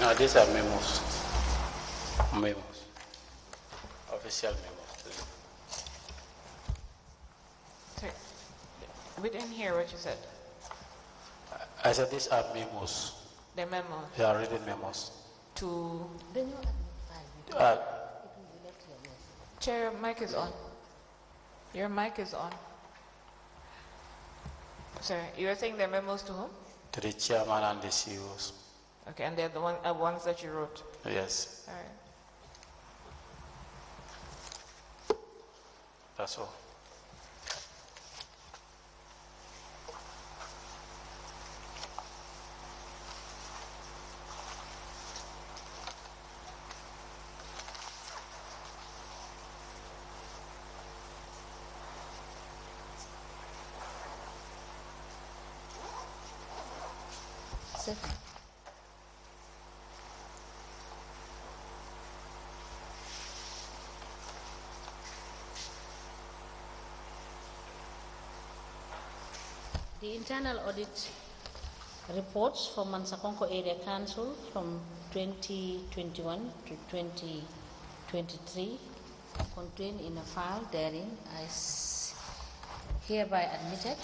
No, these are memos. Memos. Official memos. Sorry. We didn't hear what you said. I said these are memos. The memos. They are written memos. To... Uh, Chair, your mic is on. Your mic is on. Sorry, you were saying they're memos to whom? to the chairman and the CEOs. Okay, and they're the ones that you wrote? Yes. All right. That's all. Second. The internal audit reports for Mansakonko Area Council from 2021 to 2023 contained in a file therein is hereby admitted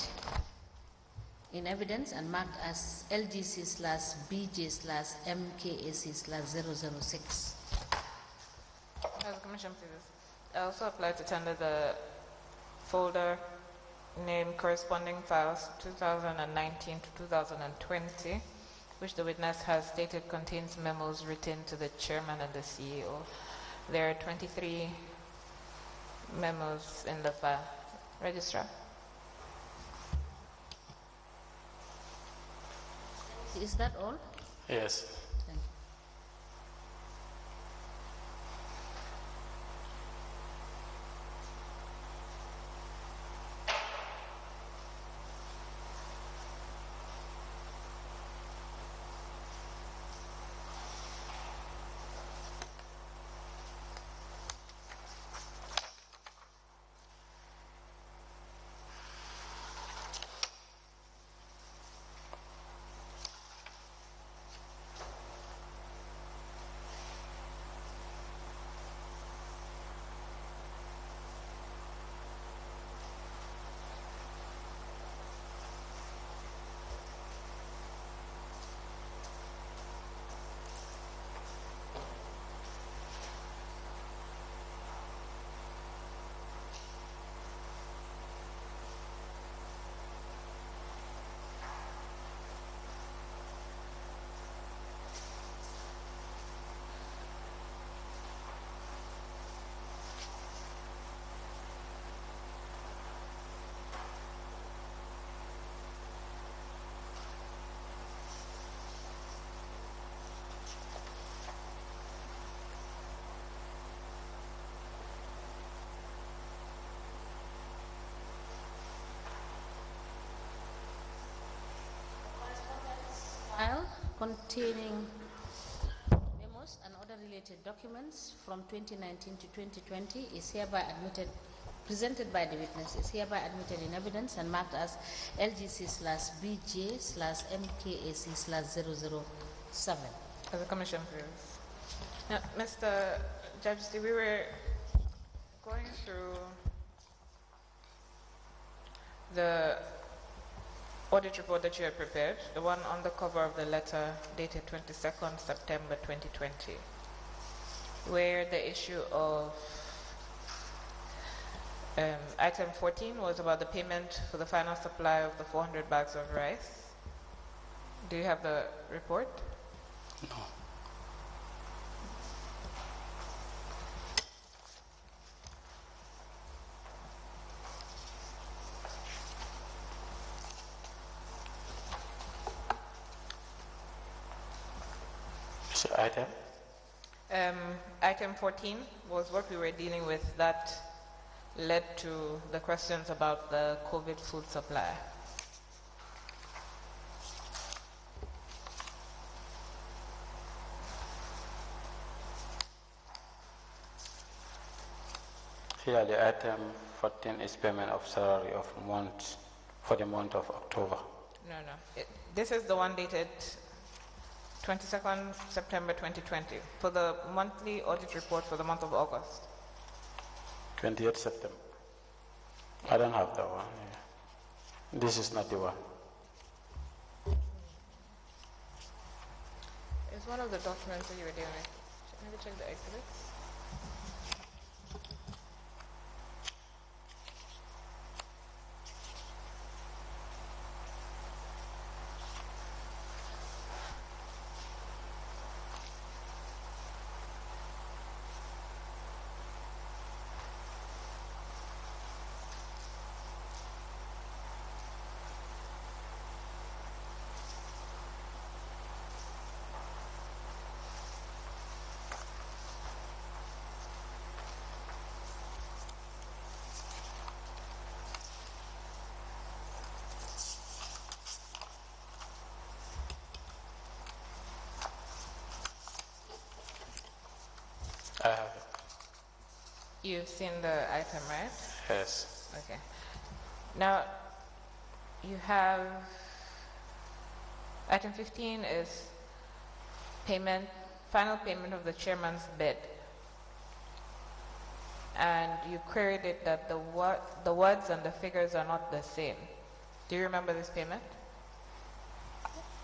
in evidence and marked as LGC/BJ/MKAC/006. As a commission, please. I also applied to tender the folder name corresponding files 2019 to 2020, which the witness has stated contains memos written to the chairman and the CEO. There are 23 memos in the file. Registrar. Is that all? Yes. Thank you. File containing memos and other related documents from 2019 to 2020 is hereby admitted, presented by the witness, is hereby admitted in evidence and marked as LGC/BJ/MKAC/007. As a commission, please. Now, Mr. Judge, we were going through the audit report that you had prepared, the one on the cover of the letter dated 22nd September 2020, where the issue of item 14 was about the payment for the final supply of the 400 bags of rice. Do you have the report? No. So item? Item 14 was what we were dealing with that led to the questions about the COVID food supply. Here the item 14 is payment of salary of for the month of October. No. This is the one dated 22nd September 2020 for the monthly audit report for the month of August. 28th September. I don't have that one. Yeah. This is not the one. It's one of the documents that you were dealing with. Maybe check the exhibits. I have it. You've seen the item, right? Yes. Okay. Now, you have item 15 is payment, final payment of the chairman's bid. And you queried it that the words and the figures are not the same. Do you remember this payment?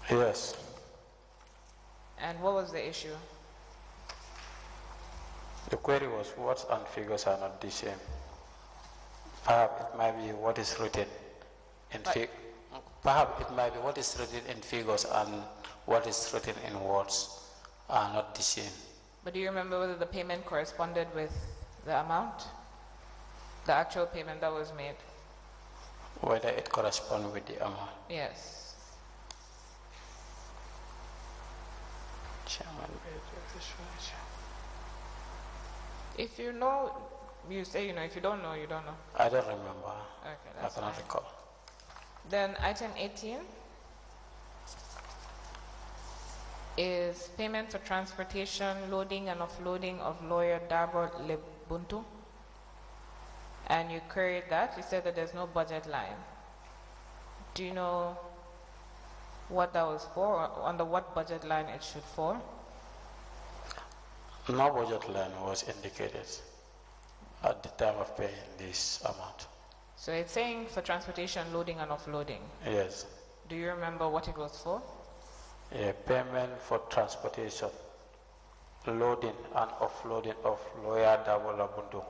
Yes. And what was the issue? The query was words and figures are not the same. Perhaps it might be what is written in perhaps it might be what is written in figures and what is written in words are not the same. But do you remember whether the payment corresponded with the amount? The actual payment that was made? Whether it corresponds with the amount. Yes. Chairman, if you know, you say you know. If you don't know, you don't know. I don't remember. Okay, I that's cannot fine. recall. Then item 18 is payment for transportation, loading and offloading of lawyer Dabo Lebuntu. And you queried that. You said that there's no budget line. Do you know what that was for, or under what budget line it should fall? No budget line was indicated at the time of paying this amount. So it's saying for transportation, loading and offloading. Yes. Do you remember what it was for? A payment for transportation, loading and offloading of lawyer Dabo Labundu.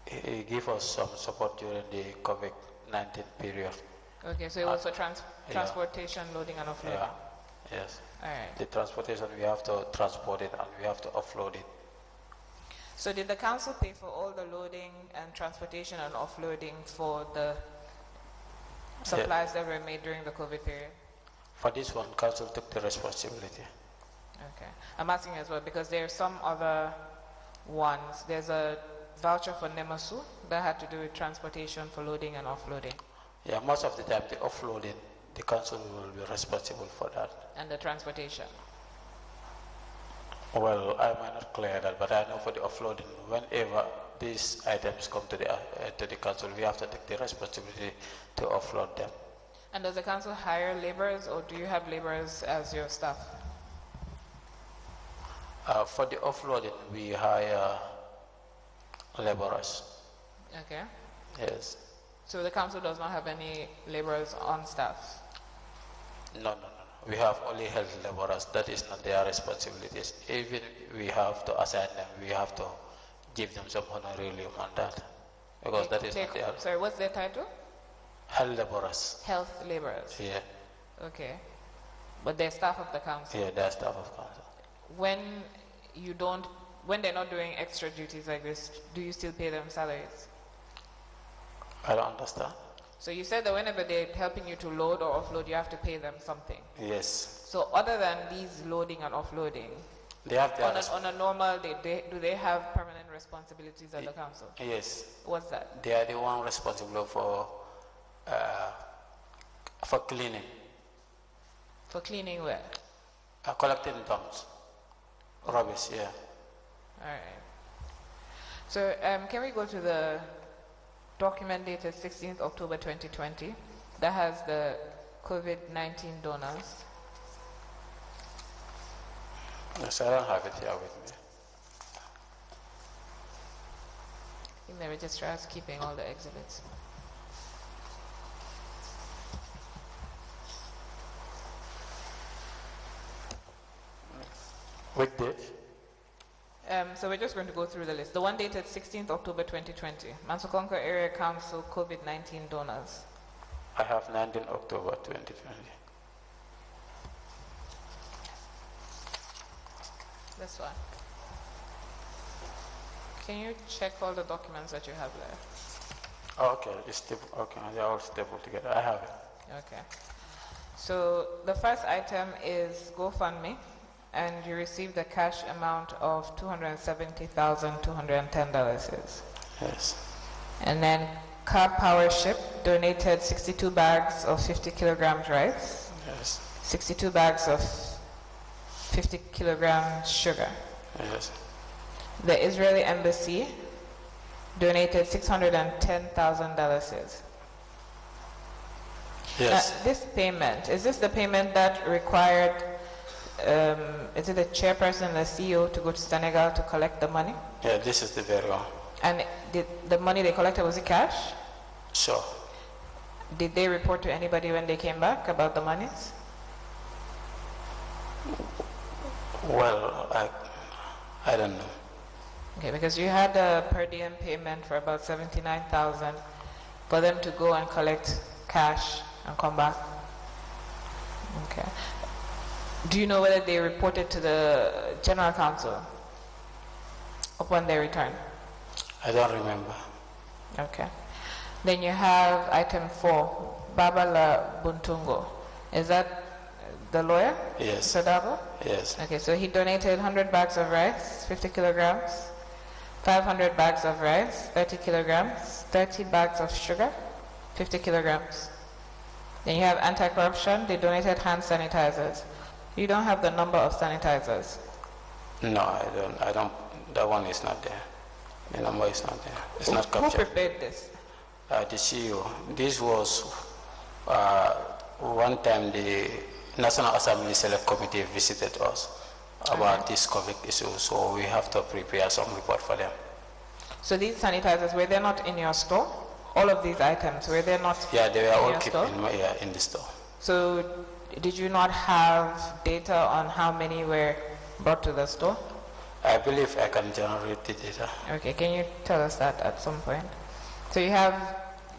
He gave us some support during the COVID-19 period. Okay, so it was for transportation, loading and offloading. Yeah. Yes. All right. The transportation, we have to transport it and we have to offload it. So did the council pay for all the loading and transportation and offloading for the supplies that were made during the COVID period? For this one, council took the responsibility. Okay. I'm asking as well because there are some other ones. There's a voucher for Nemasu that had to do with transportation for loading and offloading. Yeah, most of the time the offloading, the council will be responsible for that. And the transportation. Well, I might not clear that, but I know for the offloading, whenever these items come to the council, we have to take the responsibility to offload them. And does the council hire laborers, or do you have laborers as your staff? For the offloading, we hire laborers. Okay. Yes. So the council does not have any laborers on staff? No. We have only health laborers. That is not their responsibilities. Even we have to assign them, we have to give them some honorarium on that. Because that is not their... Sorry, what's their title? Health laborers. Health laborers. Yeah. Okay. But they're staff of the council? Yeah, they're staff of council. When they're not doing extra duties like this, do you still pay them salaries? I don't understand. So you said that whenever they're helping you to load or offload, you have to pay them something. Yes. So other than these loading and offloading, they have their on a normal day, do they have permanent responsibilities at the council? Yes. What's that? They are the one responsible for cleaning. For cleaning where? Collecting dumps. Rubbish, yeah. All right. So can we go to the document dated 16th October 2020 that has the COVID-19 donors? Yes, I don't have it here with me. I think the registrar is keeping all the exhibits. Which date? So we're just going to go through the list. The one dated 16th October 2020, Mansokonko Area Council COVID-19 donors. I have 19th October 2020. This one. Can you check all the documents that you have there? Oh, okay, okay, they're all stapled together. I have it. Okay. So the first item is GoFundMe, and you received a cash amount of $270,210. Yes. And then Car Power Ship donated 62 bags of 50 kilograms rice. Yes. 62 bags of 50 kilograms sugar. Yes. The Israeli Embassy donated $610,000. Yes. This payment, is this the payment that required, is it the chairperson, the CEO, to go to Senegal to collect the money? Yeah, this is the very one. And the money they collected, was it cash? Sure. Did they report to anybody when they came back about the monies? Well, I don't know. Okay, because you had a per diem payment for about 79,000 for them to go and collect cash and come back. Okay. Do you know whether they reported to the General Council upon their return? I don't remember. Okay. Then you have item 4, Babala Buntungo. Is that the lawyer? Yes. Sadabo? Yes. Okay, so he donated 100 bags of rice, 50 kilograms, 500 bags of rice, 30 kilograms, 30 bags of sugar, 50 kilograms. Then you have anti-corruption. They donated hand sanitizers. You don't have the number of sanitizers. No, I don't. That one is not there. The number is not there. It's not Who captured. prepared this? The CEO. This was one time the National Assembly Select Committee visited us about this COVID issue, so we have to prepare some report for them. So these sanitizers, were they not in your store? All of these items, were they not? Yeah, they were all your kept store? in the store. So did you not have data on how many were brought to the store? I believe I can generate the data. Okay, can you tell us that at some point? So you have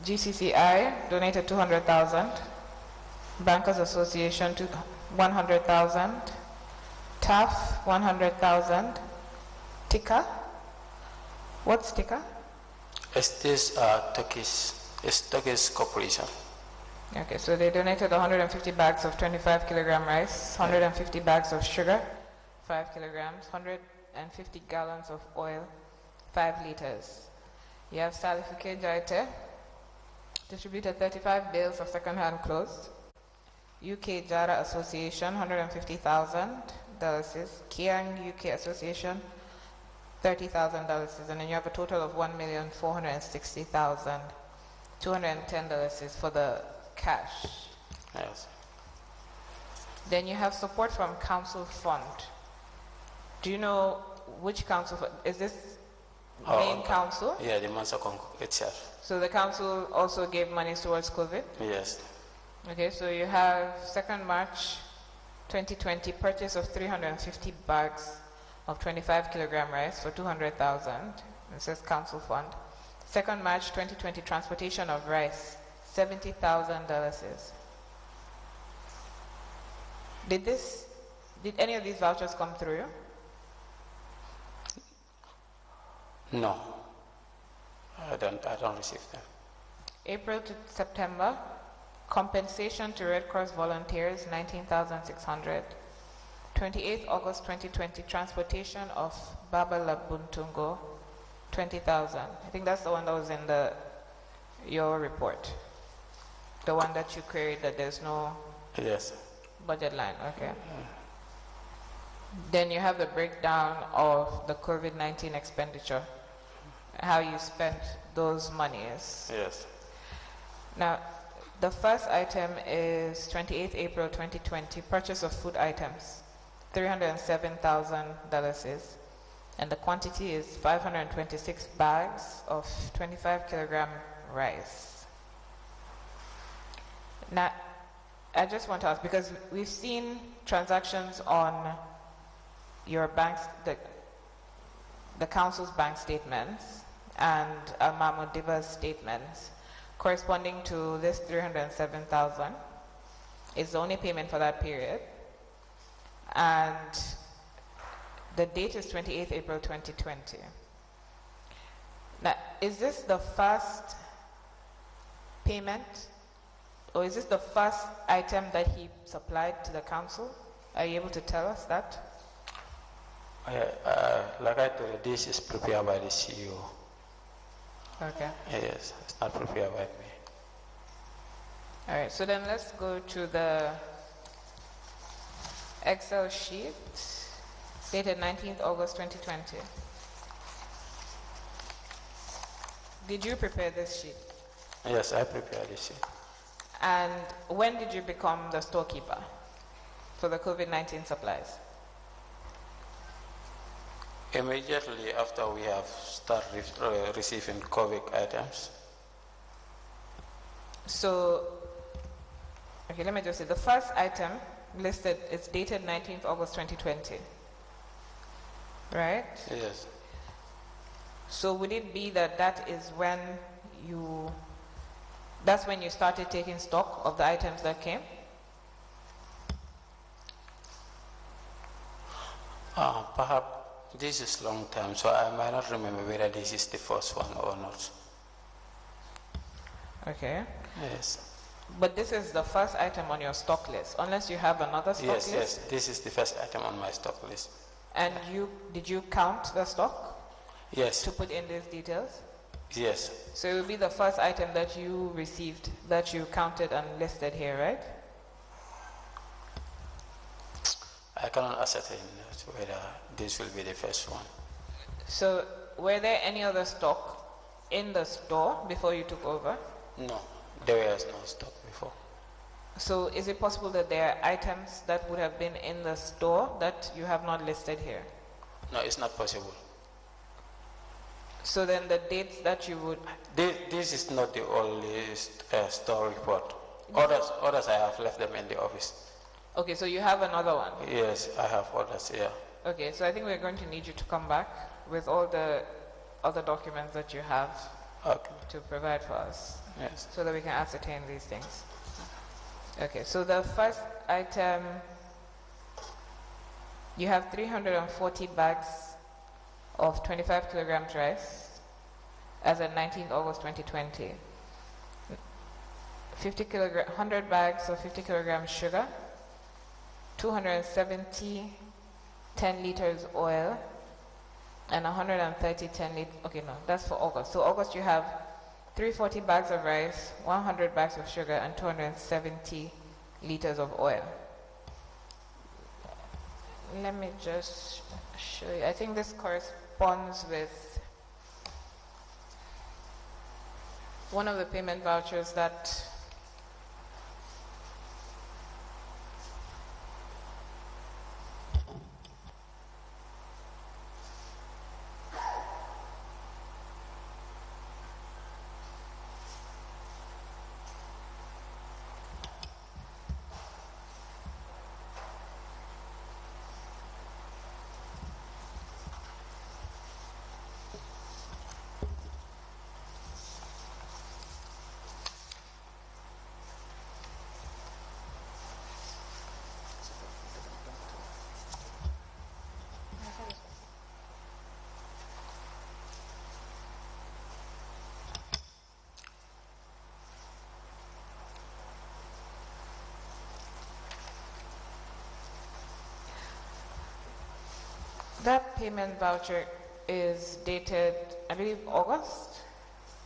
GCCI donated 200,000, Bankers Association 100,000, TAF 100,000, TICA. What's TICA? It's this Turkish corporation. Okay, so they donated 150 bags of 25 kilogram rice, 150 bags of sugar, 5 kilograms, 150 gallons of oil, 5 liters. You have Salifike Jaite, distributed 35 bales of second-hand clothes. UK Jara Association, $150,000. Kiang UK Association, $30,000. And then you have a total of $1,460,210 for the cash. Yes. Then you have support from Council Fund. Do you know which council? Is this main council? Yeah, the Mansokonko itself. So the council also gave money towards COVID? Yes. Okay, so you have 2nd March 2020 purchase of 350 bags of 25 kilogram rice for 200,000. It says Council Fund. 2nd March 2020 transportation of rice, $70,000. Did any of these vouchers come through you? No. I don't receive them. April to September, compensation to Red Cross volunteers, 19,600. 28th August 2020, transportation of Baba Labuntungo, 20,000. I think that's the one that was in your report. The one that you queried that there's no Yes. budget line, okay. Then you have the breakdown of the COVID-19 expenditure, how you spent those monies. Yes. Now, the first item is 28th April 2020, purchase of food items, $307,000, and the quantity is 526 bags of 25 kilogram rice. Now, I just want to ask, because we've seen transactions on your bank's, the council's bank statements and Mahmoud Diba's statements corresponding to this 307,000 is the only payment for that period, and the date is 28th April 2020. Now, is this the first payment, or is this the first item that he supplied to the council? Are you able to tell us that? Like I told you, this is prepared by the CEO. Okay. Yes, it's not prepared by me. All right, so then let's go to the Excel sheet dated 19th August 2020. Did you prepare this sheet? Yes, I prepared this sheet. And when did you become the storekeeper for the COVID-19 supplies? Immediately after we have started receiving COVID items. So, okay, let me just say, the first item listed is dated 19th August 2020, right? Yes. So would it be that that is when that's when you started taking stock of the items that came? Perhaps this is long time, so I might not remember whether this is the first one or not. Okay. Yes. But this is the first item on your stock list, unless you have another stock list? Yes, this is the first item on my stock list. And did you count the stock? Yes. To put in these details? Yes. So it will be the first item that you received, that you counted and listed here, right? I cannot ascertain whether this will be the first one. So were there any other stock in the store before you took over? No, there was no stock before. So is it possible that there are items that would have been in the store that you have not listed here? No, it's not possible. So then the dates that you would... This is not the only store report. Others I have left them in the office. Okay, so you have another one? Yes, I have others, yeah. Okay, so I think we're going to need you to come back with all the other documents that you have to provide for us. Yes. So that we can ascertain these things. Okay, so the first item, you have 340 bags of 25 kilograms rice as of 19th August 2020. 100 bags of 50 kilograms sugar, 270 10 liters oil, and 130 10 liters. Okay, no, that's for August. So August you have 340 bags of rice, 100 bags of sugar, and 270 liters of oil. Let me just show you. I think this corresponds with one of the payment vouchers that that payment voucher is dated, I believe, August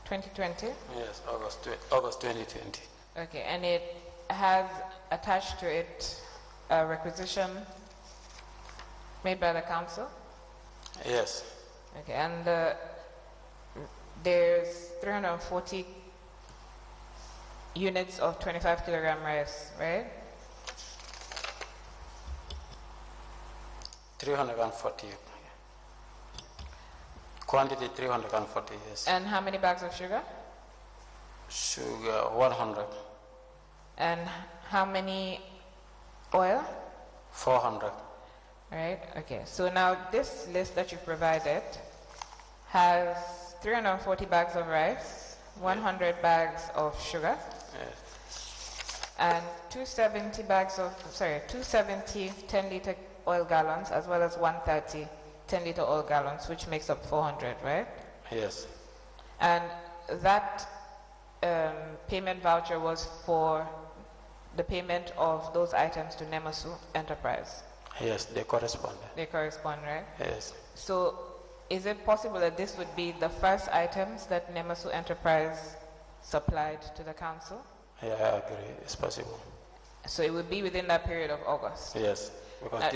2020? Yes, August 2020. Okay, and it has attached to it a requisition made by the council? Yes. Okay, and there's 340 units of 25 kilogram rice, right? 340. Quantity 340, yes. And how many bags of sugar? Sugar 100. And how many oil? 400. Right, okay. So now this list that you've provided has 340 bags of rice, 100 bags of sugar, Yes. and 270 10-liter oil gallons, as well as 130 10-liter oil gallons, which makes up 400, right? Yes. And that payment voucher was for the payment of those items to Nemasu Enterprise. Yes, they correspond. They correspond, right? Yes. So is it possible that this would be the first items that Nemasu Enterprise supplied to the council? Yeah, I agree. It's possible. So it would be within that period of August? Yes, because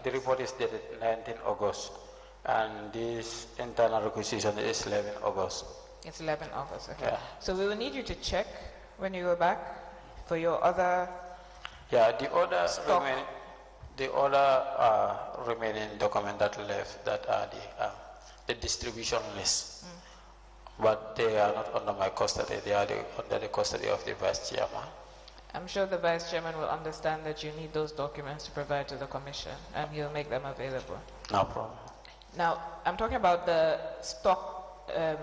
the report is dated 19 August, and this internal requisition is 11 August. It's 11 August, okay. Yeah. So we will need you to check when you go back for your other... Yeah, the other remaining document that left, that are the distribution list. But they are not under my custody. They are under the custody of the vice chairman. I'm sure the vice chairman will understand that you need those documents to provide to the commission, and he'll make them available. No problem. Now, I'm talking about the stock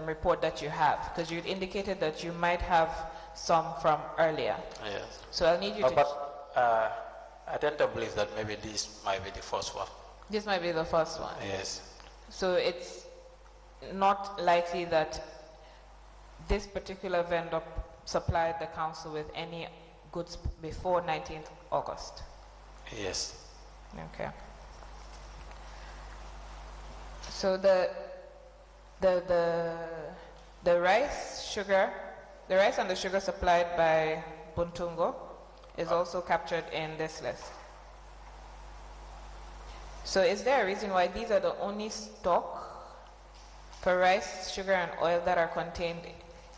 report that you have, because you indicated that you might have some from earlier. Yes. So I'll need you to... I tend to believe that maybe this might be the first one. This might be the first one. Yes. So it's not likely that this particular vendor supplied the council with any goods before 19th August. Yes. Okay. So the rice and the sugar supplied by Buntungo is also captured in this list. So is there a reason why these are the only stock for rice, sugar, and oil that are contained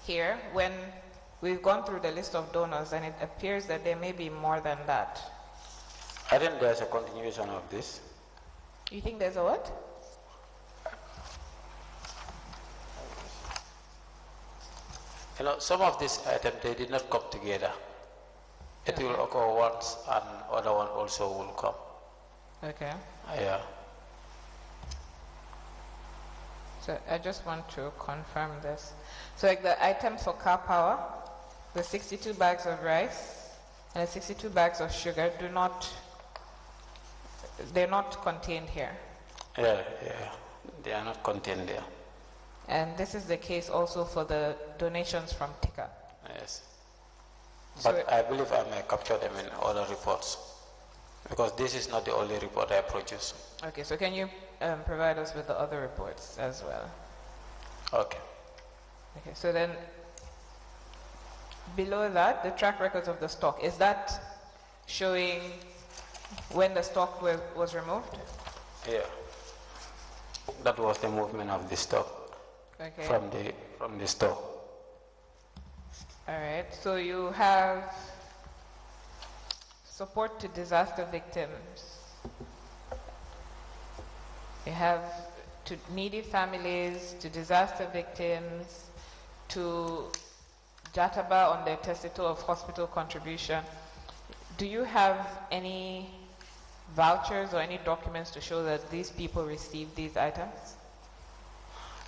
here, when we've gone through the list of donors and it appears that there may be more than that? I think there's a continuation of this. You think there's a what? You know, some of these items, they did not come together. It will occur once, and other one also will come. Okay. Yeah. So I just want to confirm this. So like the items for car power, the 62 bags of rice and the 62 bags of sugar they're not contained here. Yeah, they are not contained there. And this is the case also for the donations from Tika. Yes. So But I believe I may capture them in other reports, because this is not the only report I produce. Okay, so can you provide us with the other reports as well? Okay. Okay, so then below that, the track records of the stock, is that showing when the stock was removed? Yeah. That was the movement of the stock from the store. All right, so you have support to disaster victims. You have to needy families, to disaster victims, to Jataba on their testicle of hospital contribution. Do you have any vouchers or any documents to show that these people received these items?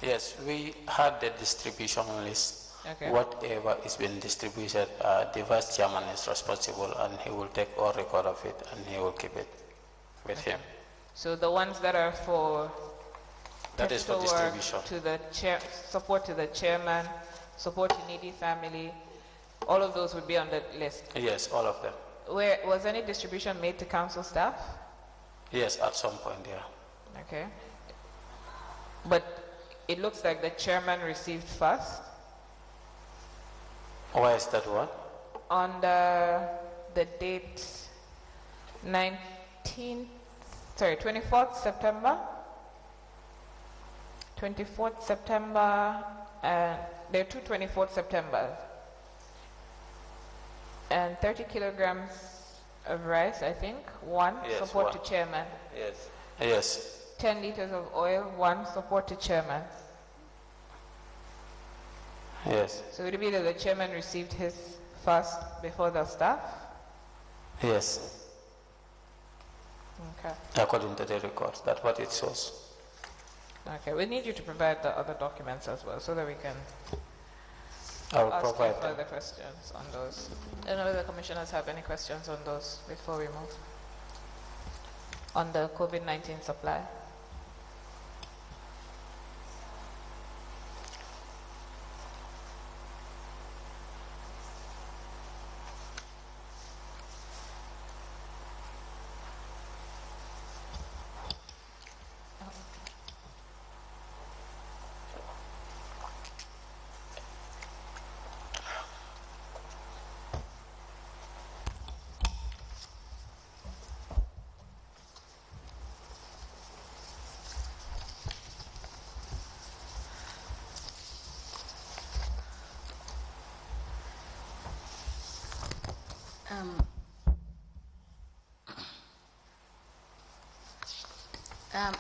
Yes, we had the distribution list. Okay. Whatever is being distributed, the vice chairman is responsible, and he will take all record of it, and he will keep it with him. So the ones that are for that is for distribution, to the support to the chairman, support to needy family, all of those would be on the list. Yes, all of them. Where was any distribution made to council staff? Yes, at some point, yeah. Okay. But it looks like the chairman received first. Why is that one? On the date 24th September. 24th September, and there are two 24th September. And 30 kilograms of rice, I think. 1, Yes, support 1. to chairman. Yes. Yes. 10 liters of oil, 1, support to chairman. Yes. So would it be that the chairman received his first before the staff? Yes. Okay. According to the records, that's what it shows. Okay, we need you to provide the other documents as well so that we can I will ask you provide them. further questions on those. I don't know whether the commissioners have any questions on those before we move on the COVID-19 supply.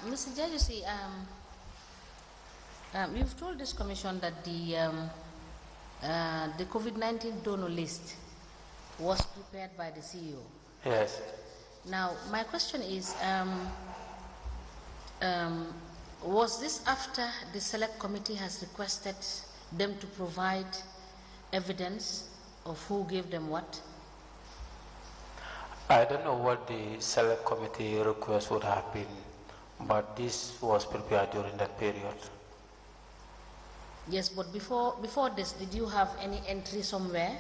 Mr. Judge, you see, you've told this commission that the COVID-19 donor list was prepared by the CEO. Yes. Now, my question is, was this after the select committee has requested them to provide evidence of who gave them what? I don't know what the select committee request would have been, but this was prepared during that period. Yes, but before this, did you have any entry somewhere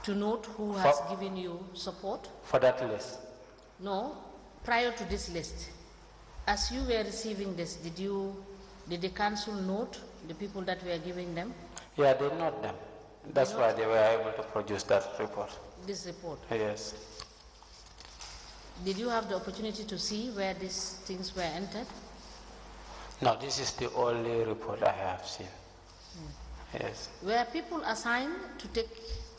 to note who has given you support? For that list? No, prior to this list. As you were receiving this, did the council note the people that were giving them? Yeah, they note them. That's why they were able to produce that report. This report? Yes. Did you have the opportunity to see where these things were entered? No, this is the only report I have seen. Yes. Were people assigned to take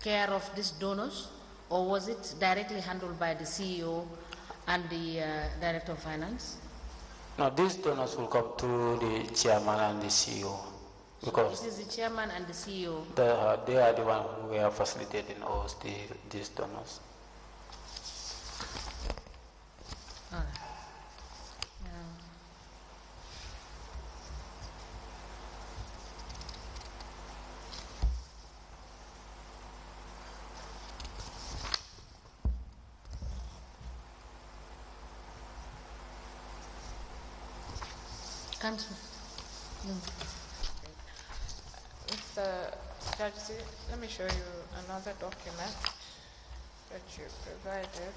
care of these donors, or was it directly handled by the CEO and the Director of Finance? No, these donors will come through the chairman and the CEO. Because so it is the chairman and the CEO. They are the ones who are facilitating us, these donors. All right. Council. Mr. Judge, let me show you another document that you provided.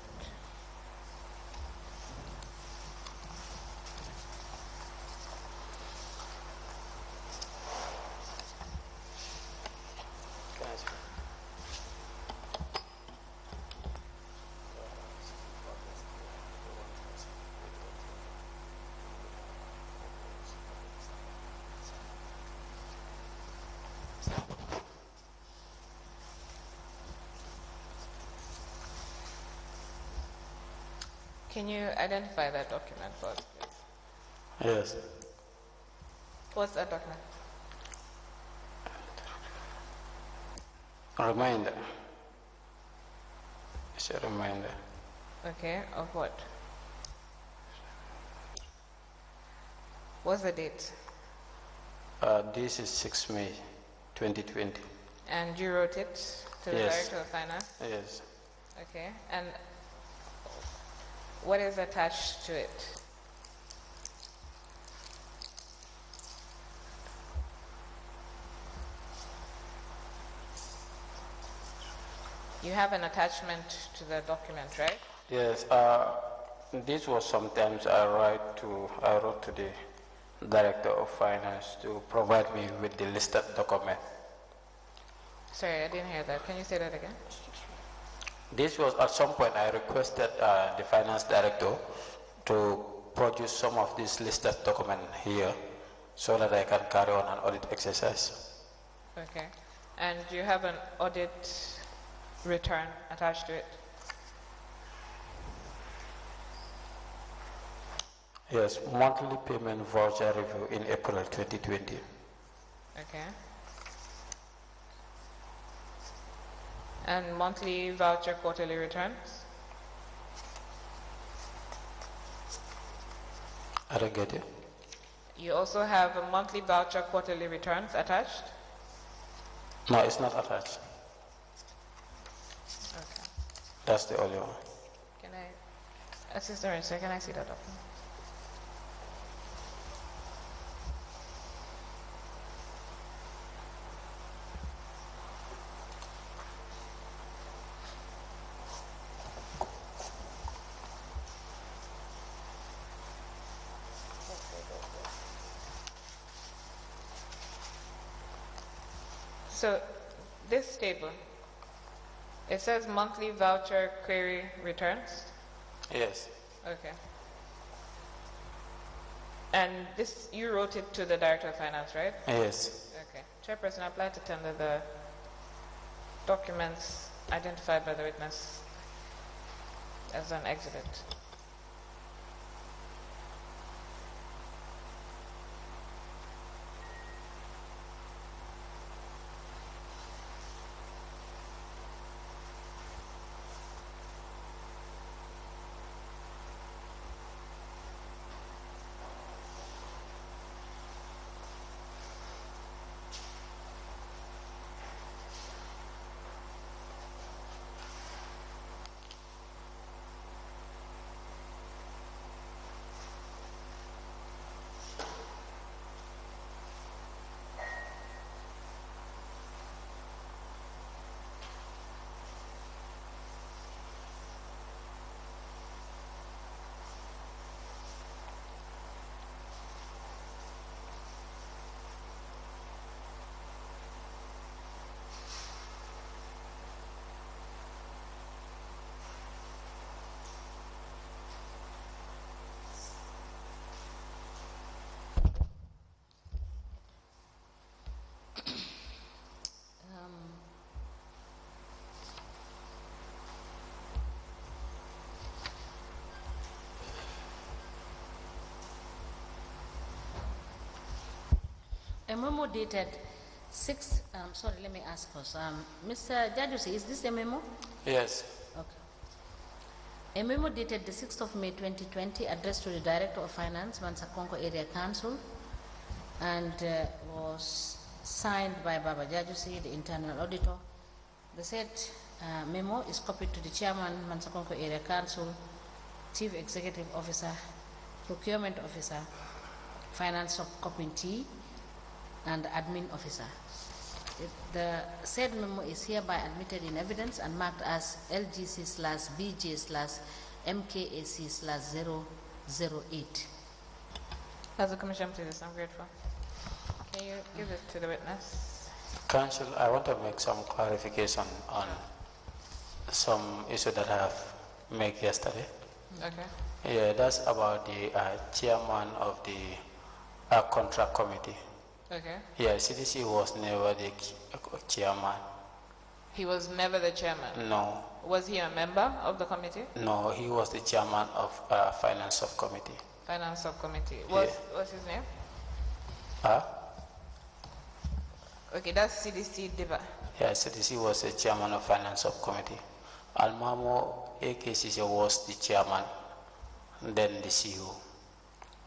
Can you identify that document for us, please? Yes. What's that document? A reminder. It's a reminder. Okay, of what? What's the date? This is 6 May 2020. And you wrote it to the Yes. Director of Finance? Yes. Okay, and what is attached to it? You have an attachment to the document, right? Yes. This was sometimes I wrote to the Director of Finance to provide me with the listed document. Sorry, I didn't hear that. Can you say that again? This was at some point I requested the Finance Director to produce some of these listed documents here so that I can carry on an audit exercise. Okay. And do you have an audit return attached to it? Yes, monthly payment voucher review in April 2020. Okay. And monthly voucher quarterly returns? I don't get it. You also have a monthly voucher quarterly returns attached? No, it's not attached. Okay. That's the only one. Can I, Assistant Registrar, can I see that document? So this table, it says monthly voucher query returns? Yes. Okay. And this, you wrote it to the Director of Finance, right? Yes. Okay. Chairperson, I applied to tender the documents identified by the witness as an exhibit. A memo dated 6, sorry, let me ask first. Mr. Jajusi, is this a memo? Yes. Okay. A memo dated the 6th of May 2020 addressed to the Director of Finance, Mansakonko Area Council, and was signed by Baba Jajusi, the internal auditor. The said memo is copied to the Chairman, Mansakonko Area Council, Chief Executive Officer, Procurement Officer, Finance Subcommittee, and Admin Officer. The said memo is hereby admitted in evidence and marked as LGC/BJ/MKAC/008. As a commission, please, I'm grateful. Can you give it to the witness? Council, I want to make some clarification on some issue that I have made yesterday. Okay. Yeah, that's about the chairman of the contract committee. Okay. Yeah, CDC was never the chairman. He was never the chairman? No. Was he a member of the committee? No, he was the chairman of finance subcommittee. Finance subcommittee. What's his name? Okay, that's CDC Diva. Yeah, CDC was the chairman of finance subcommittee. Almamo AKCC was the chairman, then the CEO.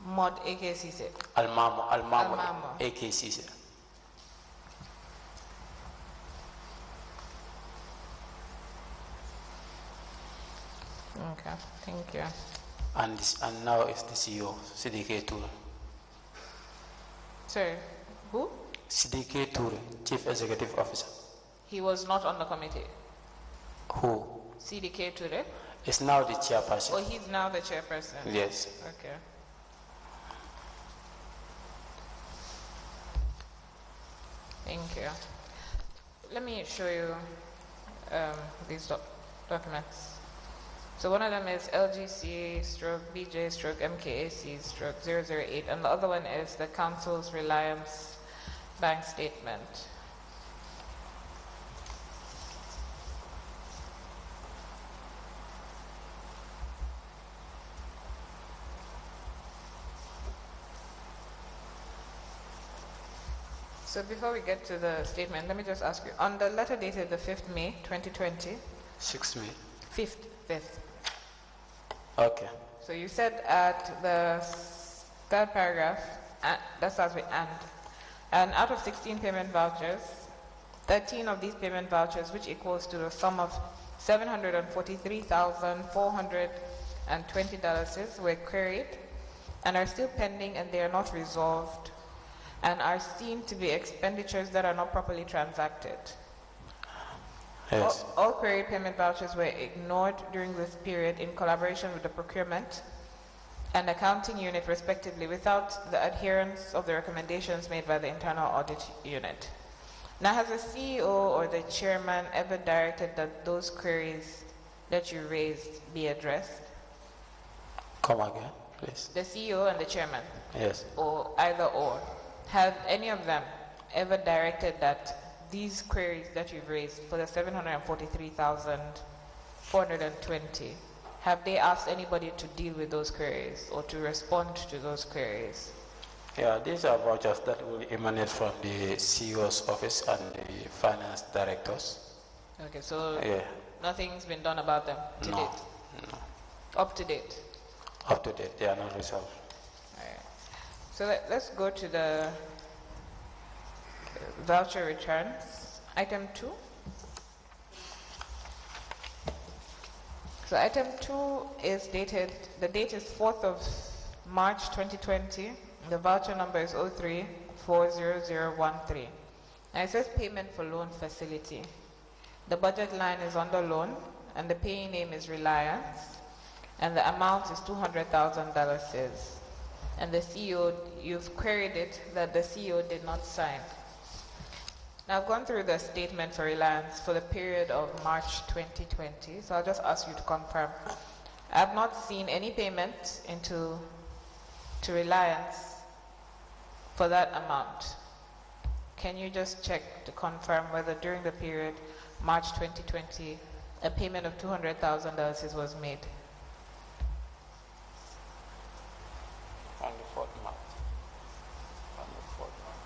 Mod AKCC. Almamo AKCC. Okay, thank you. And now it's the CEO, CDK Toure. Sorry, who? CDK Toure, Chief Executive Officer. He was not on the committee. Who? CDK today? Is now the chairperson. Oh, he's now the chairperson. Yes. Okay. Thank you. Let me show you these documents. So one of them is LGC/BJ/MKAC/008, and the other one is the Council's Reliance Bank Statement. So before we get to the statement, let me just ask you, on the letter dated the 5th May 2020, 6 May. 5th. Okay. So you said at the third paragraph, that starts with and out of 16 payment vouchers, 13 of these payment vouchers, which equals to the sum of $743,420 were queried and are still pending, and they are not resolved and are seen to be expenditures that are not properly transacted. Yes. All queried payment vouchers were ignored during this period in collaboration with the procurement and accounting unit respectively, without the adherence of the recommendations made by the internal audit unit. Now, has the CEO or the chairman ever directed that those queries that you raised be addressed? Come again, please. The CEO and the chairman? Yes. Or either or. Have any of them ever directed that these queries that you've raised for the 743,420, have they asked anybody to deal with those queries or to respond to those queries? Yeah, these are vouchers that will emanate from the CEO's office and the finance directors. Okay, so yeah, nothing's been done about them to date? No. Up to date? Up to date, they are not resolved. All right. So let's go to the voucher returns. Item 2. So item 2 is dated, the date is 4th of March 2020. The voucher number is 03-40013. And it says payment for loan facility. The budget line is under loan, and the paying name is Reliance, and the amount is $200,000. And the CEO, you've queried it that the CEO did not sign. Now, I've gone through the statement for Reliance for the period of March 2020, so I'll just ask you to confirm. I have not seen any payment to Reliance for that amount. Can you just check to confirm whether during the period March 2020 a payment of $200,000 was made? On the 4th month. On the 4th month.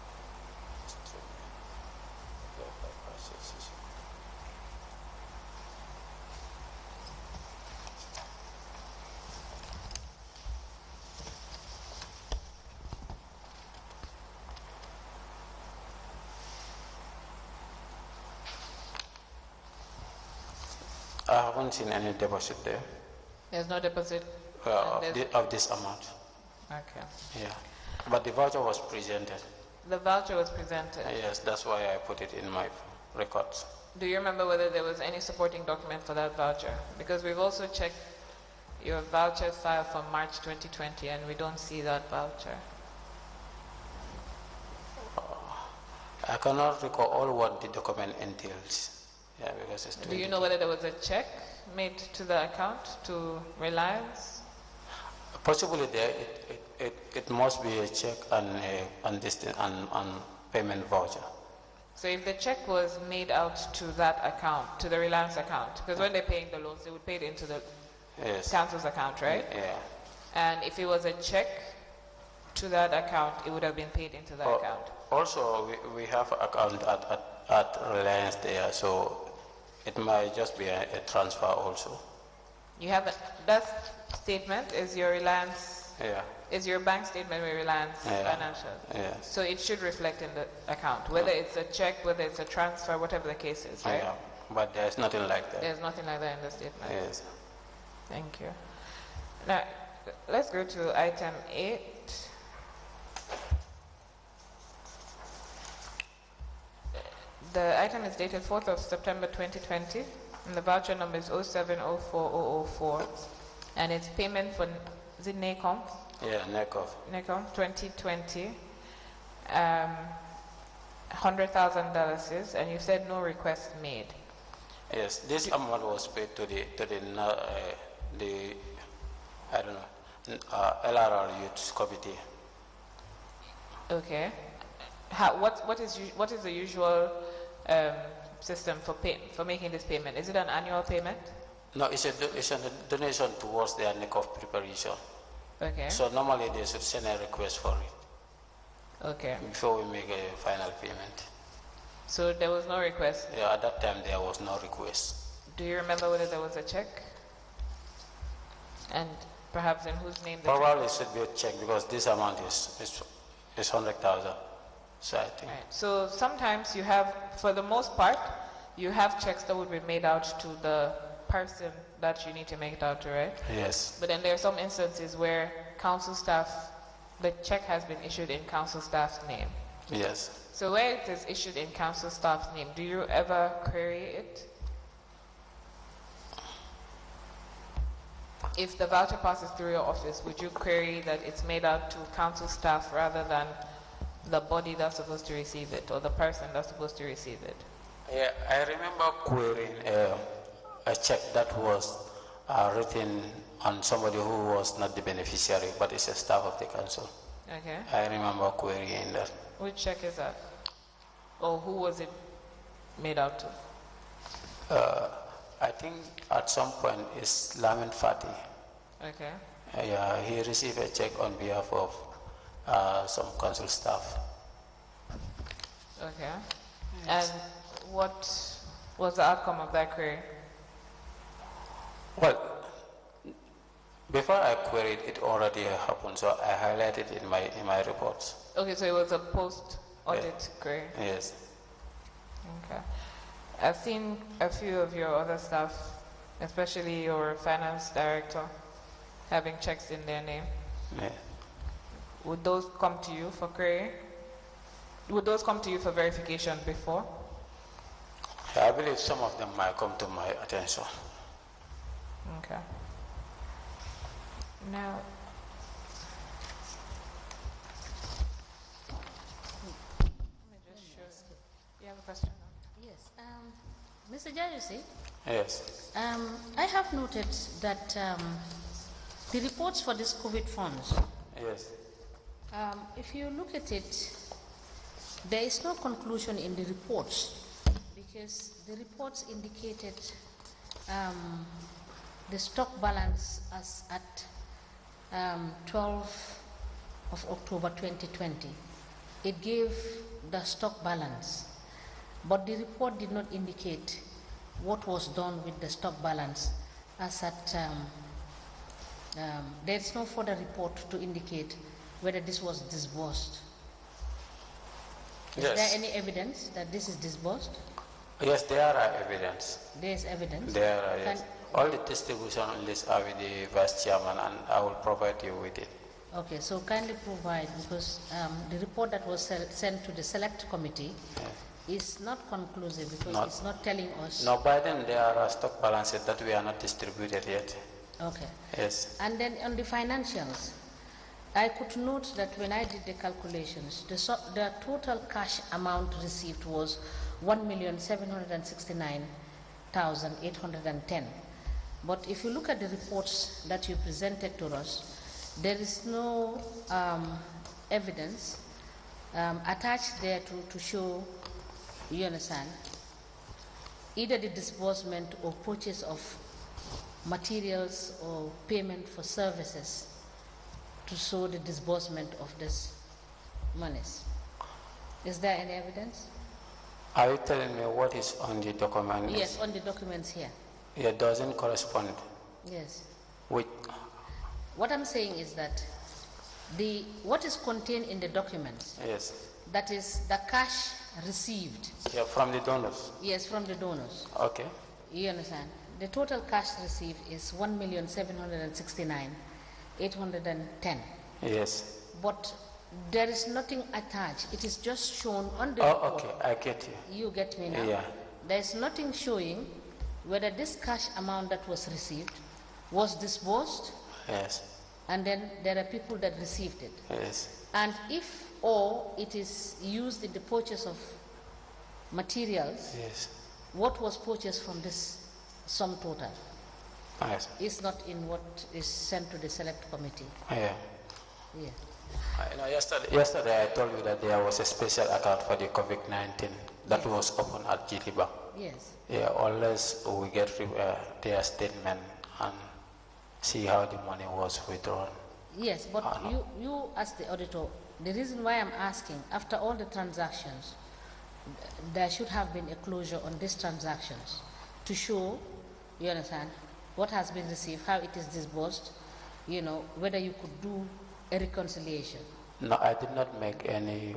I haven't seen any deposit there. There's no deposit of this amount. Okay. Yeah, but the voucher was presented. The voucher was presented. Yes, that's why I put it in my records. Do you remember whether there was any supporting document for that voucher? Because we've also checked your voucher file from March 2020 and we don't see that voucher. I cannot recall all what the document entails. Yeah, because it's Do you know whether there was a check made to the account, to Reliance? Possibly there, it must be a check and payment voucher. So if the check was made out to that account, to the Reliance account, because when they're paying the loans, they would pay it into the council's account, right? Yeah. And if it was a check to that account, it would have been paid into the account. Also, we have an account at Reliance there, so it might just be a transfer also. You have that statement is your Reliance, is your bank statement with Reliance Financial. Yes. So it should reflect in the account, whether it's a check, whether it's a transfer, whatever the case is, right? Yeah, but there's nothing like that. There's nothing like that in the statement. Yes. Thank you. Now, let's go to item 8. The item is dated 4th of September 2020, and the voucher number is 0704004, and it's payment for, is it NACOM? Yeah, NACOM. NACOM 2020, $100,000, and you said no request made. Yes, this amount was paid to the I don't know, LRR Youth Committee. Okay. What is the usual system for making this payment? Is it an annual payment? No, it's a donation towards their NACOM preparation. Okay. So normally they should send a request for it. Okay. before we make a final payment. So there was no request. Yeah, at that time there was no request. Do you remember whether there was a check? And perhaps in whose name the check? Probably it should be a check because this amount is 100,000. So I think. Right. So sometimes you have, for the most part, you have checks that would be made out to the person that you need to make it out to, right? Yes. But then there are some instances where council staff, the check has been issued in council staff's name. Yes. So where it is issued in council staff's name, do you ever query it? If the voucher passes through your office, would you query that it's made out to council staff rather than the body that's supposed to receive it or the person that's supposed to receive it? Yeah, I remember querying a check that was written on somebody who was not the beneficiary, but is a staff of the council. Okay. I remember querying that. Which check is that? Or who was it made out to? I think at some point it's Lamin Fati. Okay. Yeah, he received a check on behalf of some council staff. Okay. And what was the outcome of that query? Well, before I queried, it already happened, so I highlighted it in my reports. Okay, so it was a post-audit query. Yes. Okay. I've seen a few of your other staff, especially your finance director, having checks in their name. Yeah. Would those come to you for query? Would those come to you for verification before? I believe some of them might come to my attention. Okay. Now, let me just show. You have a question? Yes. Mr. Jajusi, Yes. I have noted that the reports for these COVID funds, Yes. if you look at it, there is no conclusion in the reports because the reports indicated the stock balance as at 12 of October 2020. It gave the stock balance, but the report did not indicate what was done with the stock balance as at there is no further report to indicate whether this was disbursed. Is Yes. there any evidence that this is disbursed? Yes, there are evidence. There is evidence. There are, yes. All the distribution lists are with the vice chairman, and I will provide you with it. Okay, so kindly provide, because the report that was sent to the select committee is not conclusive because it's not telling us. No, by then there are stock balances that we are not distributed yet. Okay. Yes. And then on the financials, I could note that when I did the calculations, the total cash amount received was 1,769,810. But if you look at the reports that you presented to us, there is no evidence attached there to show, you understand, either the disbursement or purchase of materials or payment for services to show the disbursement of this monies. Is there any evidence? Are you telling me what is on the document? Yes, on the documents here. It doesn't correspond Yes. with. What I'm saying is that what is contained in the documents, Yes. that is the cash received. Yeah, from the donors. Yes, from the donors. Okay. You understand? The total cash received is 1,769,810. Yes. But there is nothing attached. It is just shown on the Oh, report. okay. I get you. You get me now? Yeah. There is nothing showing whether this cash amount that was received was disbursed, Yes. and then there are people that received it. Yes. And if or it is used in the purchase of materials, Yes. what was purchased from this sum total Yes. is not in what is sent to the select committee. Yeah. Yeah. Yesterday I told you that there was a special account for the COVID-19 that was open at GT Bank. Yes. Yeah, unless we get their statement and see how the money was withdrawn. Yes, but you as the auditor The reason why I'm asking, after all the transactions, there should have been a closure on these transactions to show, you understand, what has been received, how it is disbursed, you know, whether you could do a reconciliation. No, I did not make any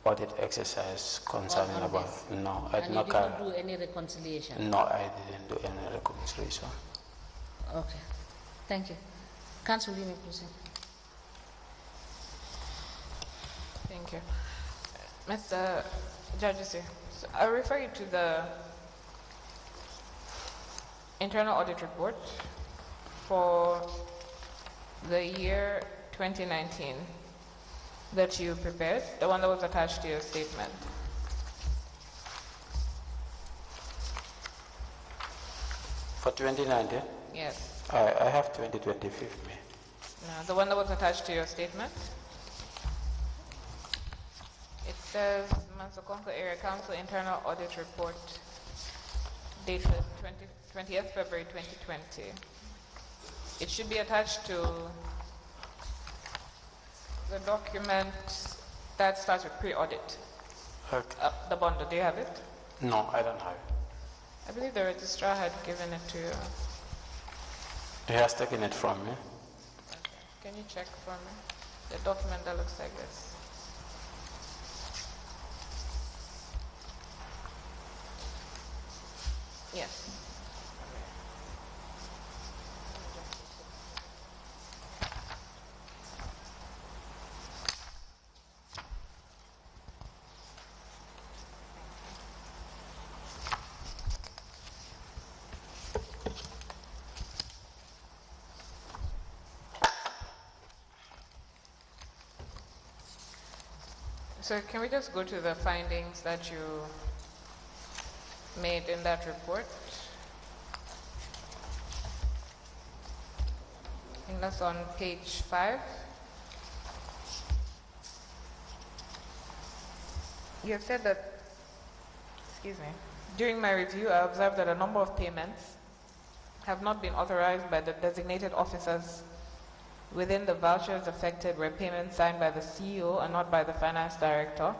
audit exercise concerning about this. No, I And did you not did not do any reconciliation? No, I didn't do any reconciliation. Okay, thank you. Council, you may proceed. Thank you. Mr. Judges, so I refer you to the internal audit report for the year 2019 that you prepared, the one that was attached to your statement. For 2019? Yes. I have 2020 with me. No, the one that was attached to your statement. It says Mansokonko Area Council Internal Audit Report dated 20th February 2020. It should be attached to the document that starts with pre-audit. Okay. The bond, do you have it? No, I don't have it. I believe the registrar had given it to you. He has taken it from me. Okay. Can you check for me? The document that looks like this. Yes. So can we just go to the findings that you made in that report? I think that's on page 5. You have said that, excuse me, during my review I observed that a number of payments have not been authorized by the designated officers within the vouchers affected were payments signed by the CEO and not by the finance director,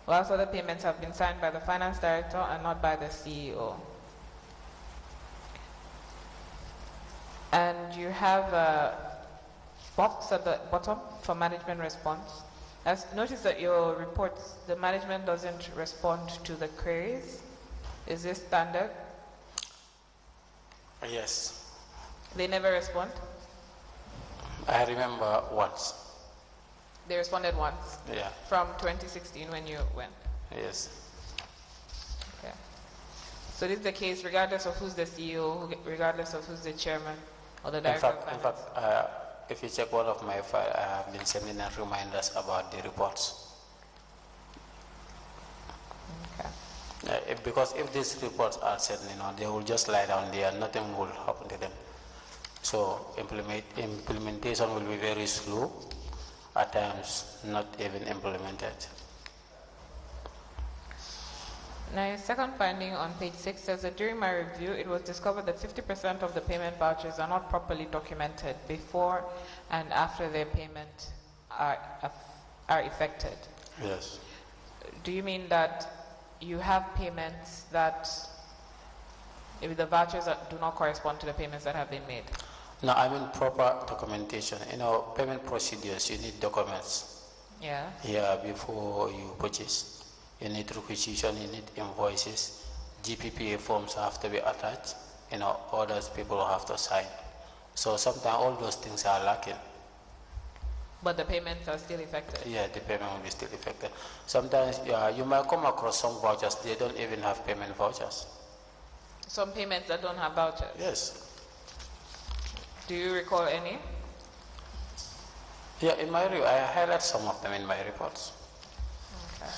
whilst other payments have been signed by the finance director and not by the CEO. And you have a box at the bottom for management response. Notice that your reports, the management doesn't respond to the queries. Is this standard? Yes. They never respond? I remember once. They responded once? Yeah. From 2016 when you went? Yes. Okay. So this is the case regardless of who's the CEO, regardless of who's the chairman or the director of finance? In fact, if you check one of my files, I have been sending out reminders about the reports. Okay. Because if these reports are sent, they will just lie down there, nothing will happen to them. So implementation will be very slow, at times not even implemented. Now, your second finding on page 6 says that during my review, it was discovered that 50% of the payment vouchers are not properly documented before and after their payment are effected. Yes. Do you mean that you have payments that maybe the vouchers do not correspond to the payments that have been made? No, I mean proper documentation. Payment procedures, you need documents. Yeah. Yeah, before you purchase. You need requisition, you need invoices, GPPA forms have to be attached, orders people have to sign. So sometimes all those things are lacking. But the payments are still effective? Yeah, the payment will be still effective. Sometimes you might come across some vouchers, they don't even have payment vouchers. Some payments that don't have vouchers? Yes. Do you recall any? Yeah, in my review, I highlight some of them in my reports. Okay.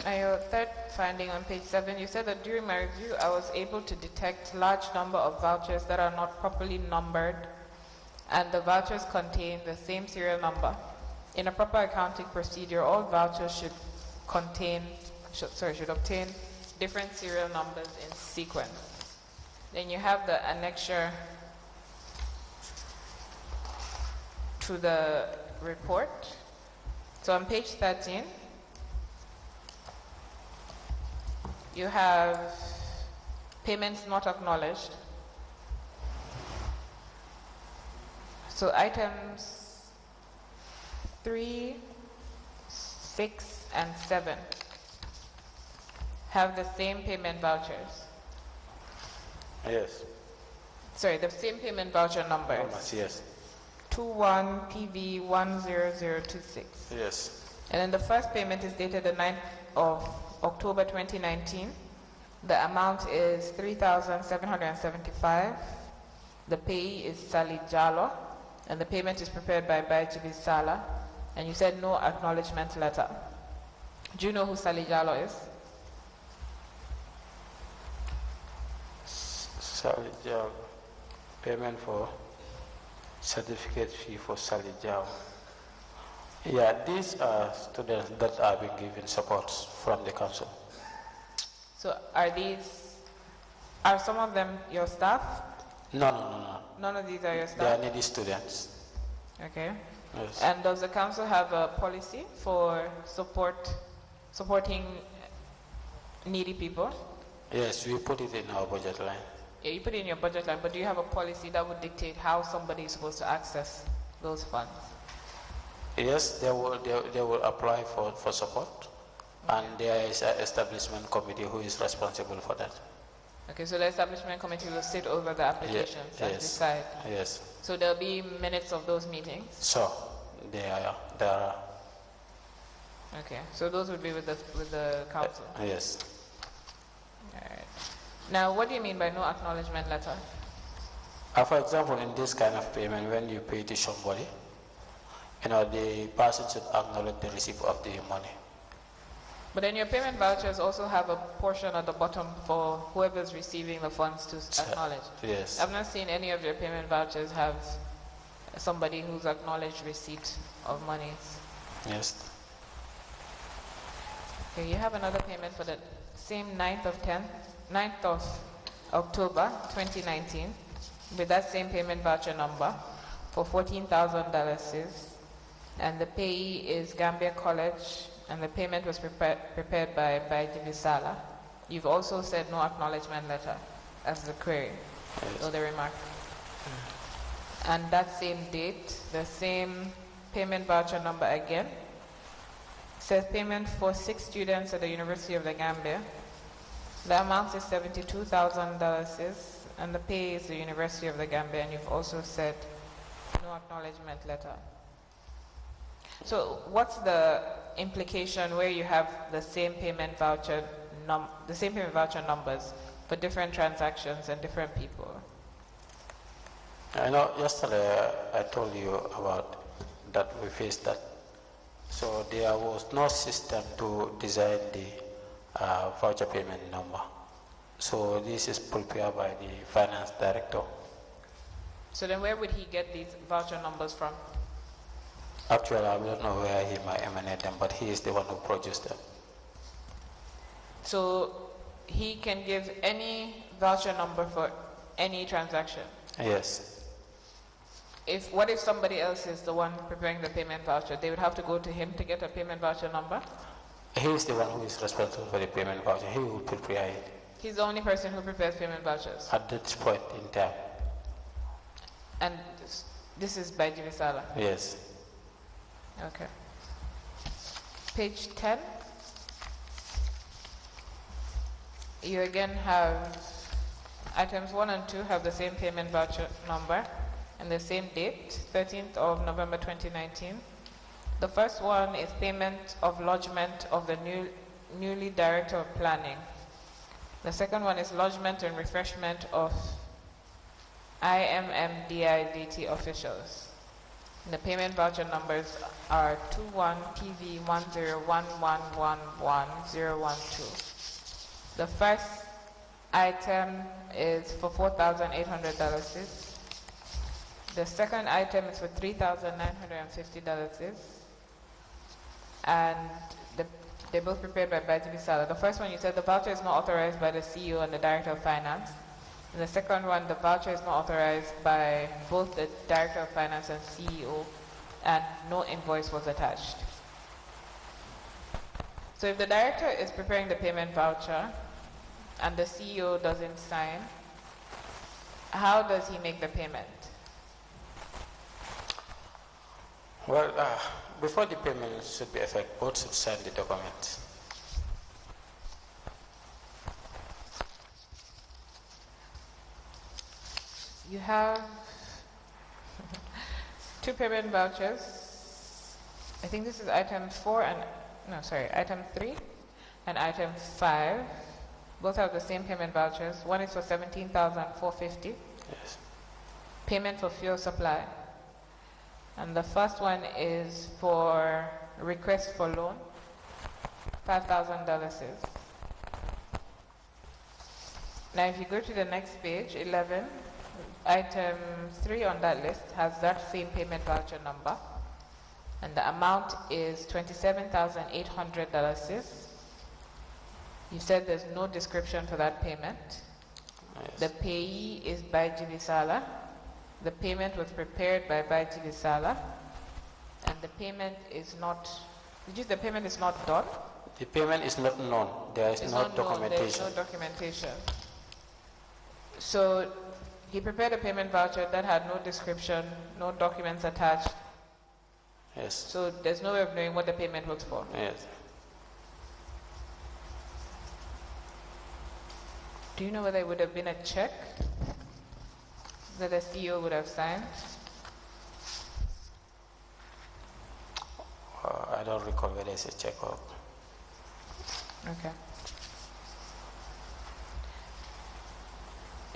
Now, your third finding on page 7, you said that during my review, I was able to detect large number of vouchers that are not properly numbered, and the vouchers contain the same serial number. In a proper accounting procedure, all vouchers should obtain different serial numbers in sequence. Then you have the annexure to the report. So on page 13, you have payments not acknowledged. So items 3, 6, and 7 have the same payment vouchers. Yes. Sorry, the same payment voucher numbers. Yes. 21 PV 10026. Yes. And then the first payment is dated the 9th of October 2019. The amount is 3,775. The payee is Sali Jalo, and the payment is prepared by Bajibi Sala. And you said no acknowledgement letter. Do you know who Sali Jalo is? Sali Jalo. Payment for certificate fee for Sali Jalo. Yeah, these are students that are being given support from the council. So are some of them your staff? No. None of these are your They staff? are needy students. Okay. Yes. And does the council have a policy for supporting needy people? Yes, we put it in our budget line. Yeah, you put it in your budget line, but do you have a policy that would dictate how somebody is supposed to access those funds? Yes, they will apply for support, and there is an establishment committee who is responsible for that. Okay, so the establishment committee will sit over the applications and Yes. decide. Yes. So there'll be minutes of those meetings? So there are. Okay, so those would be with the council? Yes. Alright. Now, what do you mean by no acknowledgement letter? For example, in this kind of payment, when you pay to somebody, the person should acknowledge the receipt of the money. But then your payment vouchers also have a portion at the bottom for whoever's receiving the funds to acknowledge. Yes. I've not seen any of your payment vouchers have somebody who's acknowledged receipt of monies. Yes. Okay, you have another payment for the same 9th of October 2019 with that same payment voucher number for $14,000, and the payee is Gambia College, and the payment was prepared by Divisala. You've also said no acknowledgement letter as the query, or the remark. And that same date, the same payment voucher number again, says payment for 6 students at the University of the Gambia. The amount is $72,000, and the pay is the University of the Gambia, and you've also said no acknowledgement letter. So what's the implication where you have the same payment voucher numbers for different transactions and different people? I know yesterday I told you about that we faced that. So there was no system to design the voucher payment number. So this is prepared by the finance director. So then where would he get these voucher numbers from? Actually, I don't know where he might emanate them, but he is the one who produced them. So he can give any voucher number for any transaction? Yes. What if somebody else is the one preparing the payment voucher? They would have to go to him to get a payment voucher number? He is the one who is responsible for the payment voucher. He will prepare it. He's the only person who prepares payment vouchers? At this point in time. And this is by Jivisala? Yes. Okay. Page 10. You again have items 1 and 2 have the same payment voucher number and the same date, 13th of November 2019. The first one is payment of lodgement of the newly Director of Planning. The second one is lodgement and refreshment of IMMDIVT officials. The payment voucher numbers are 21 PV 101111012. The first item is for $4,800. The second item is for $3,950. And they're both prepared by Bajibi Sala. The first one, you said the voucher is not authorized by the CEO and the Director of Finance. And the second one, the voucher is not authorized by both the Director of Finance and CEO, and no invoice was attached. So if the director is preparing the payment voucher and the CEO doesn't sign, how does he make the payment? Well, before the payment should be effective, both should sign the document. You have two payment vouchers. I think this is item 4 and, no, sorry, item 3 and item 5. Both have the same payment vouchers. One is for 17,450. Yes. Payment for fuel supply. And the first one is for request for loan, $5,000. Now if you go to the next page, 11, item 3 on that list has that same payment voucher number. And the amount is $27,800. You said there's no description for that payment. Yes. The payee is Baiji Bisala. The payment was prepared by Baiji Bisala. And the payment is not, the payment is not done? The payment is not known. There is no documentation. There is no documentation. So he prepared a payment voucher that had no description, no documents attached. Yes. So there's no way of knowing what the payment was for. Yes. Do you know whether it would have been a check that the CEO would have signed? I don't recall whether it's a check or... Okay.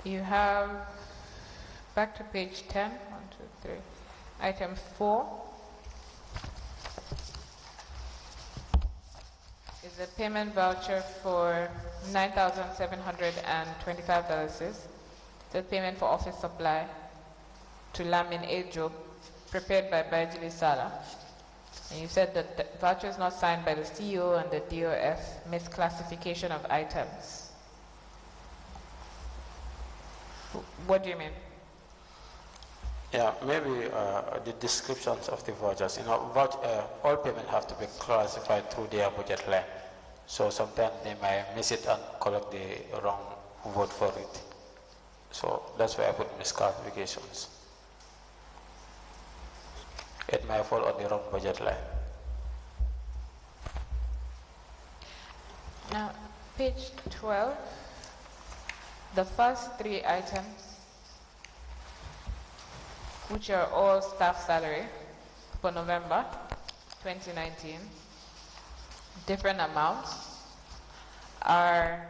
You have, back to page 10, 1, 2, 3, item 4 is a payment voucher for $9,725. The payment for office supply to Lamin A. Job, prepared by Baiji Sala. And you said that the voucher is not signed by the CEO and the DOF, misclassification of items. What do you mean? Yeah, maybe the descriptions of the vouchers. You know, all payments have to be classified through their budget line. So sometimes they might miss it and collect the wrong vote for it. So that's why I put misclassifications. It might fall on the wrong budget line. Now, page 12, the first 3 items, which are all staff salary for November 2019, different amounts, are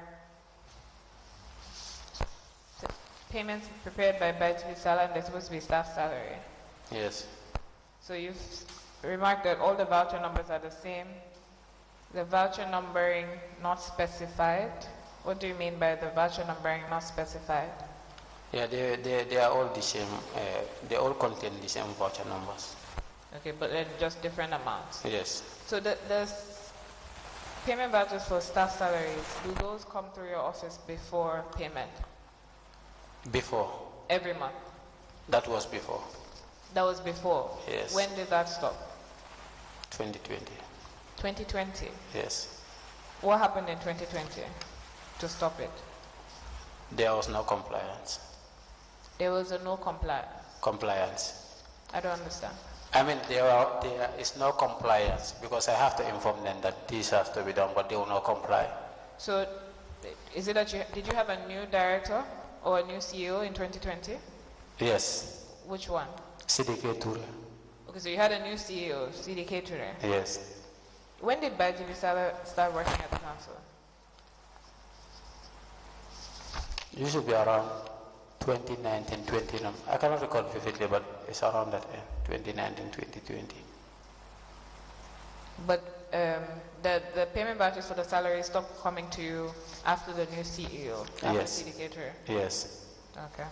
payments prepared by Baiji Sala and they're supposed to be staff salary. Yes. So you've remarked that all the voucher numbers are the same. The voucher numbering not specified. What do you mean by the voucher numbering not specified? Yeah, they are all the same. They all contain the same voucher numbers. Okay, but they're just different amounts. Yes. So the payment vouchers for staff salaries, do those come through your office before payment? Before. Every month? That was before. That was before? Yes. When did that stop? 2020. 2020? Yes. What happened in 2020 to stop it? There was no compliance. There was a no Compliance. I don't understand. I mean, there is no compliance because I have to inform them that this has to be done, but they will not comply. So, is it that did you have a new director or a new CEO in 2020? Yes. Which one? CDK Ture. Okay, so you had a new CEO, CDK Ture. Yes. When did Baiji Bisala start working at the council? You should be around 2019, 2020. I cannot recall vividly, but it's around that end, 2019, 2020. But the payment vouchers for the salary stopped coming to you after the new CEO, after Yes. CDK Ture? Yes. Okay.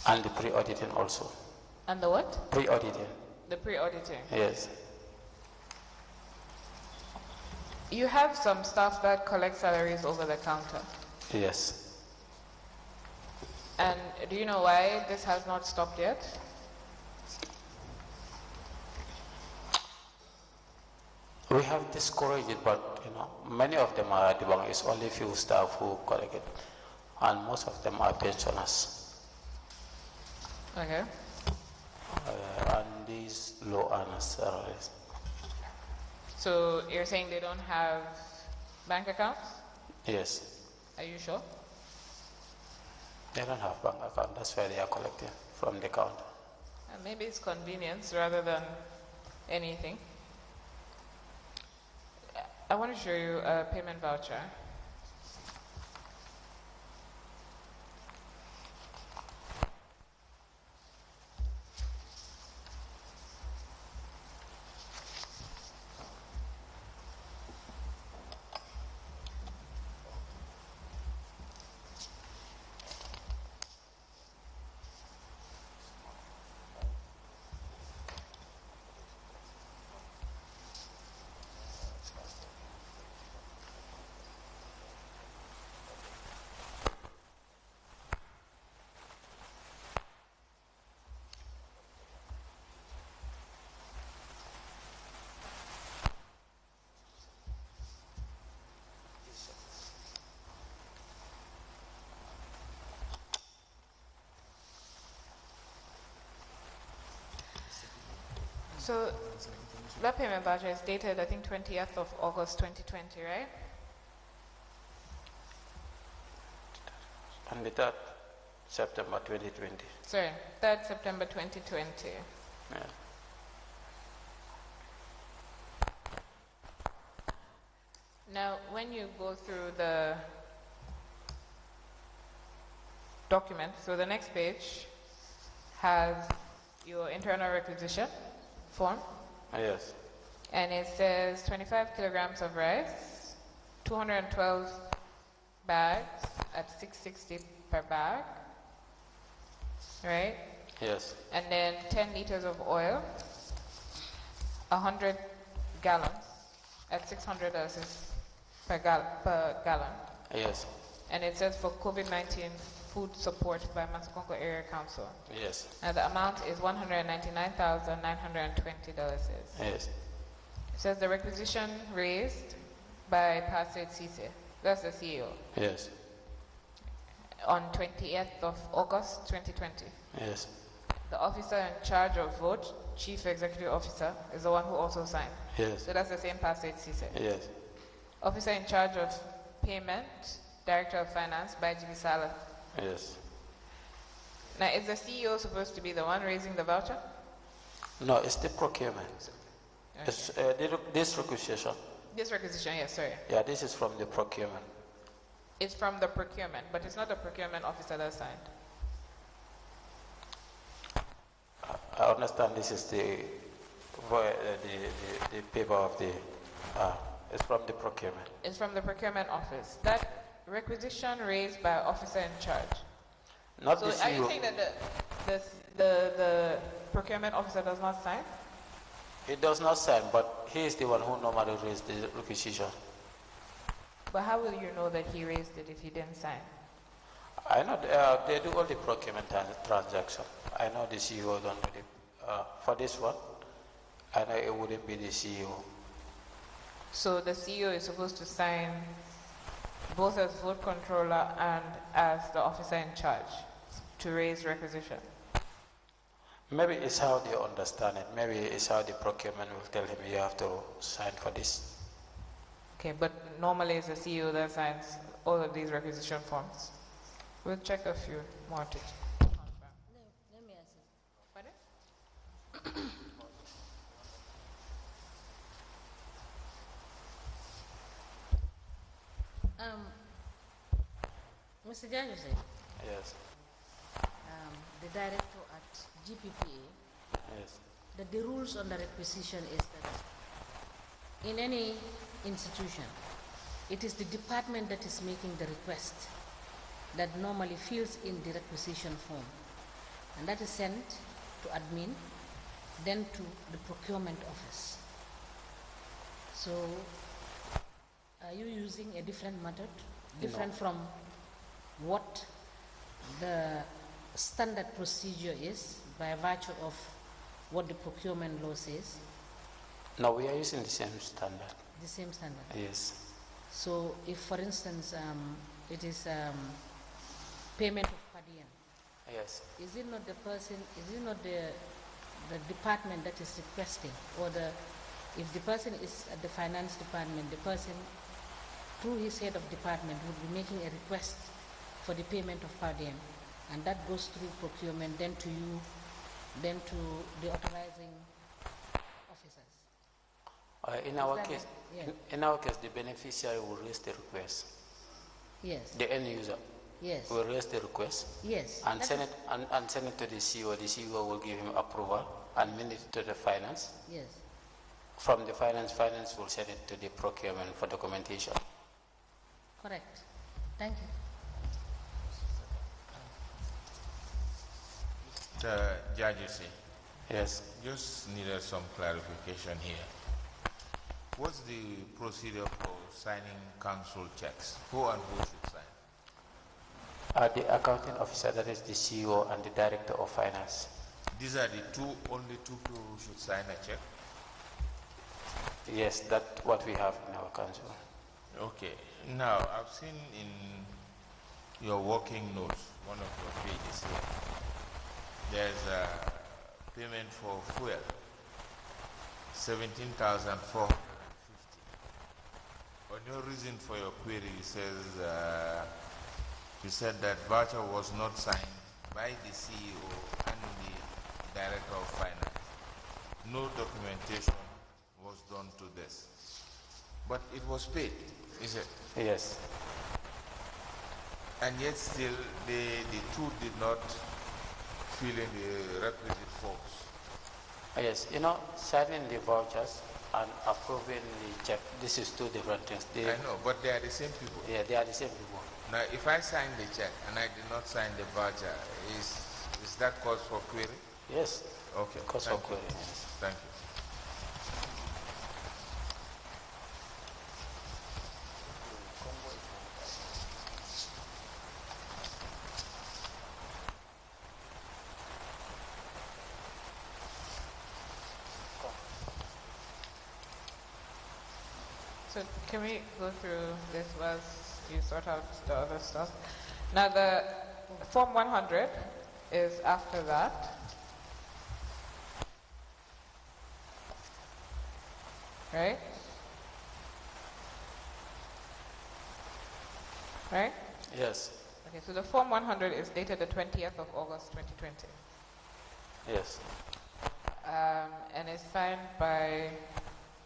And the pre-auditing also. And the what? Pre-auditing. The pre-auditing. Yes. You have some staff that collect salaries over the counter. Yes. And do you know why this has not stopped yet? We have discouraged it, but many of them are the bank. It's only few staff who collect it, and most of them are pensioners. Okay. And these low earners are. So you're saying they don't have bank accounts? Yes. Are you sure? They don't have bank account. That's why they are collecting from the counter. Maybe it's convenience rather than anything. I want to show you a payment voucher. So that payment voucher is dated, I think, 20th of August 2020, right? And the 3rd September 2020. Sorry, 3rd September 2020. Yeah. Now, when you go through the document, so the next page has your internal requisition form. Yes. And it says 25 kilograms of rice, 212 bags at 660 per bag, right? Yes. And then 10 liters of oil, 100 gallons at $600 per gallon. Yes. And it says for COVID-19 food support by Massaconco Area Council. Yes. And the amount is $199,920. Yes. It says the requisition raised by Pastor Cisse, that's the CEO, Yes. on 20th of August 2020. Yes. The officer in charge of vote, Chief Executive Officer, is the one who also signed. Yes. So that's the same Pastor Cisse. Yes. Officer in charge of payment, Director of Finance, by GB Sala. Yes. Now, is the CEO supposed to be the one raising the voucher? No, it's the procurement. Okay. It's this requisition. This requisition, yes, sorry. Yeah, this is from the procurement. It's from the procurement, but it's not the procurement officer that signed. I understand this is the paper of the. It's from the procurement. It's from the procurement office. That requisition raised by officer in charge. Not So the are you CEO. saying that the procurement officer does not sign? It does not sign, but he is the one who normally raises the requisition. But how will you know that he raised it if he didn't sign? I know they do all the procurement transaction. I know the CEO don't do the, for this one. I know it wouldn't be the CEO. So the CEO is supposed to sign both as vote controller and as the officer in charge to raise requisition. Maybe it's how they understand it. Maybe it's how the procurement will tell him you have to sign for this. Okay, but normally it's the CEO that signs all of these requisition forms. We'll check a few more to confirm. Let me ask you. Pardon? Mr. Jajuse, Yes. the director at GPPA, Yes. that the rules on the requisition is that in any institution, it is the department that is making the request that normally fills in the requisition form. And that is sent to admin, then to the procurement office. So, are you using a different method, different from what the standard procedure is by virtue of what the procurement law says? No, we are using the same standard. The same standard. Yes. So if, for instance, it is payment of per diem, Yes. is it not the person, is it not the department that is requesting, or if the person is at the finance department, the person through his head of department would be making a request for the payment of per diem, and that goes through procurement, then to you, then to the authorizing officers. In our case, in our case, the beneficiary will raise the request. Yes. The end user. Yes. Will raise the request. Yes. And send it and send it to the CEO. The CEO will give him approval and send it to the finance. Yes. From the finance will send it to the procurement for documentation. Correct. Thank you. The judges, Yes. just needed some clarification here. What's the procedure for signing council checks? Who and who should sign? The accounting officer, that is the CEO and the director of finance. These are the only two people who should sign a check? Yes, that's what we have in our council. Okay. Now, I've seen in your working notes, one of your pages here, there's a payment for fuel, 17,450. On your reason for your query, it says, you said that voucher was not signed by the CEO and the Director of Finance. No documentation was done to this. But it was paid, is it? Yes. And yet still the two did not fill in the requisite forms. Yes, signing the vouchers and approving the check, this is two different things. I know, but they are the same people. Yeah, they are the same people. Now, if I sign the check and I did not sign the voucher, is that cause for query? Yes. Okay. Cause for query. Yes. Thank you. So can we go through this whilst you sort out the other stuff? Now the Form 100 is after that. Right? Right? Yes. Okay, so the Form 100 is dated the 20th of August 2020. Yes. And it's signed by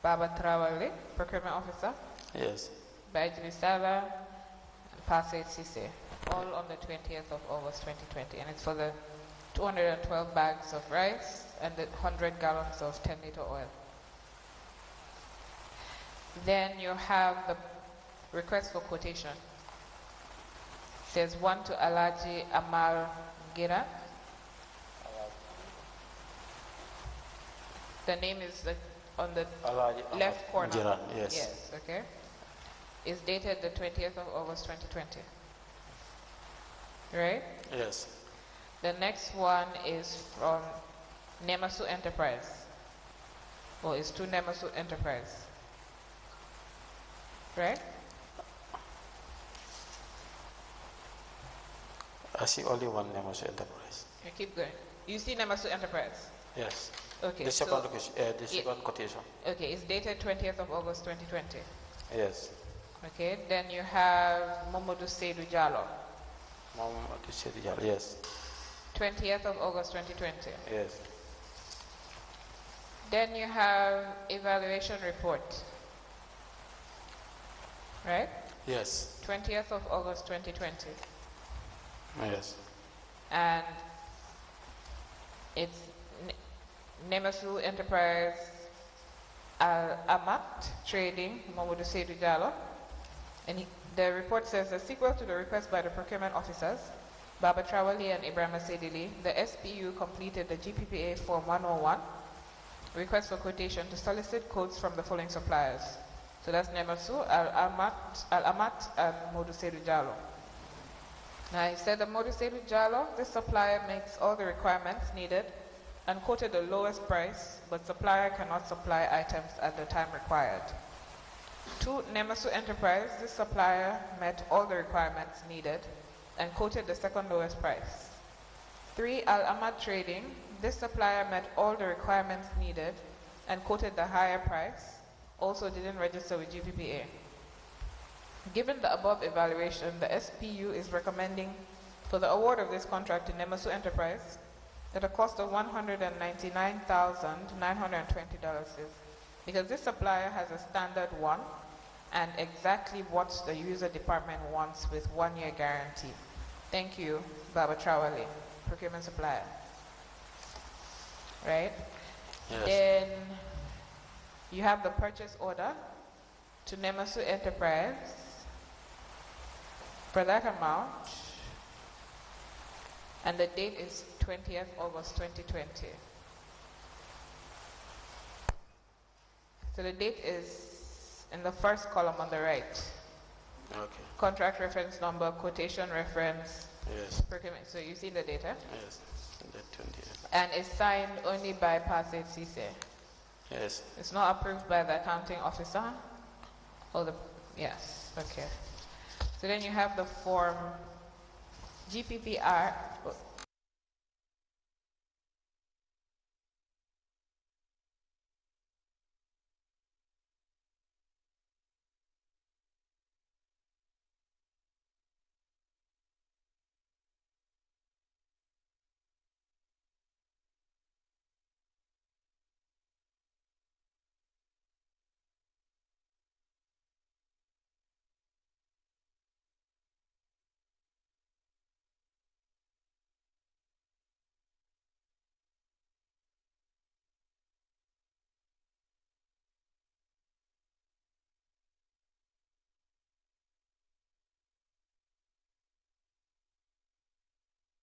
Baba Trawale, Procurement Officer. Yes. By Sala and Pasay Sise, all on the 20th of August 2020. And it's for the 212 bags of rice and the 100 gallons of 10-liter oil. Then you have the request for quotation. There's one to Alaji Amal Gira. The name is on the left corner. Giran, yes. Yes, okay. It's dated the 20th of August 2020. Right? Yes. The next one is from Nemasu Enterprise. Or it's to Nemasu Enterprise. Right? I see only one Nemasu Enterprise. Okay, keep going. You see Nemasu Enterprise? Yes. Okay. The second, second quotation. Okay, it's dated 20th of August 2020. Yes. Okay, then you have Momodu Seydou Diallo. Momodu Seydou Diallo, yes. 20th of August 2020. Yes. Then you have evaluation report. Right? Yes. 20th of August 2020. Yes. And it's Nemasu Enterprise Amat Trading, Momodu Seydou Diallo. And the report says, a sequel to the request by the procurement officers, Baba Trawali and Ibrahim Sedili, the SPU completed the GPPA Form 101, request for quotation to solicit quotes from the following suppliers. So that's Nemasu, Al-Amat, and Modu Seydou Diallo. Now he said that Modu Seydou Diallo, this supplier makes all the requirements needed and quoted the lowest price, but supplier cannot supply items at the time required. 2. Nemasu Enterprise, this supplier met all the requirements needed and quoted the second lowest price. 3. Al Ahmad Trading, this supplier met all the requirements needed and quoted the higher price, also didn't register with GPPA. Given the above evaluation, the SPU is recommending for the award of this contract to Nemasu Enterprise at a cost of $199,920 because this supplier has a standard one and exactly what the user department wants with 1-year guarantee. Thank you, Baba Trawale, procurement supplier. Right? Yes. Then you have the purchase order to Nemasu Enterprise for that amount, and the date is 20th August 2020. So the date is in the first column on the right. Okay. Contract reference number, quotation reference, Yes. procurement. So you see the data? Yes. The 20th. And it's signed only by Passet Cisse. Yes. It's not approved by the accounting officer? Or the, yes, okay. So then you have the form GPPR